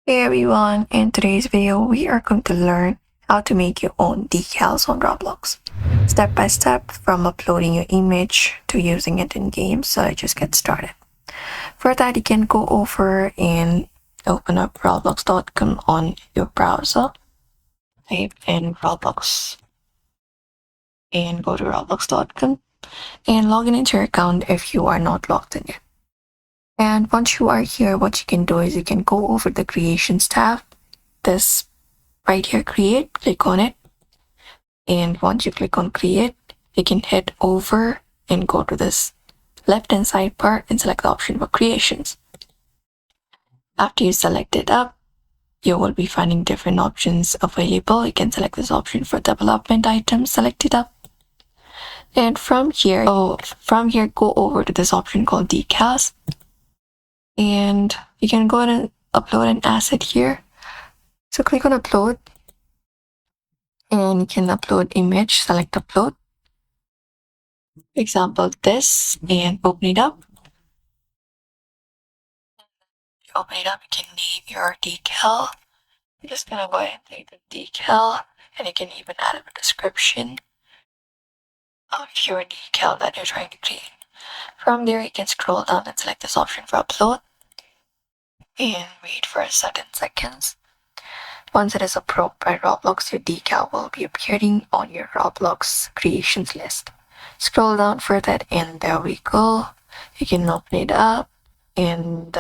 Hey everyone, in today's video we are going to learn how to make your own decals on Roblox. Step by step from uploading your image to using it in games, so let's just get started. For that, you can go over and open up roblox.com on your browser. Type in Roblox and go to roblox.com and log in into your account if you are not logged in yet. And once you are here, what you can do is you can go over the creations tab. This right here, create, click on it. And once you click on create, you can head over and go to this left hand side part and select the option for creations. After you select it up, you will be finding different options available. You can select this option for development items, select it up. And from here, go over to this option called decals. And you can go ahead and upload an asset here. So click on upload and you can upload image, select upload. For example, this, and open it up. Open it up, you can name your decal. I'm just gonna go ahead and name the decal, and you can even add a description of your decal that you're trying to create. From there, you can scroll down and select this option for upload and wait for certain seconds. Once it is approved by Roblox, your decal will be appearing on your Roblox creations list. Scroll down further and there we go. You can open it up, and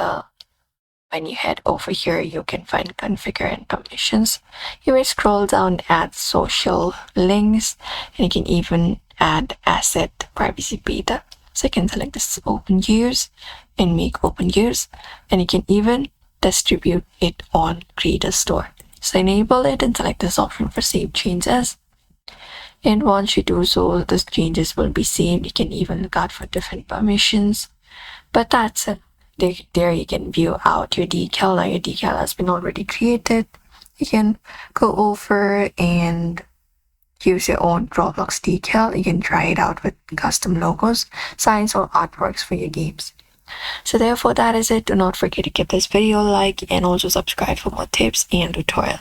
when you head over here, you can find configure and permissions. You may scroll down, add social links, and you can even add asset privacy beta. So you can select this open use and make open use, and you can even distribute it on Creator Store. So enable it and select this option for save changes. And once you do so, the changes will be saved. You can even look out for different permissions. But that's it. There you can view out your decal. Now your decal has been already created. You can go over and use your own Roblox decal. You can try it out with custom logos, signs, or artworks for your games. So therefore, that is it. Do not forget to give this video a like and also subscribe for more tips and tutorials.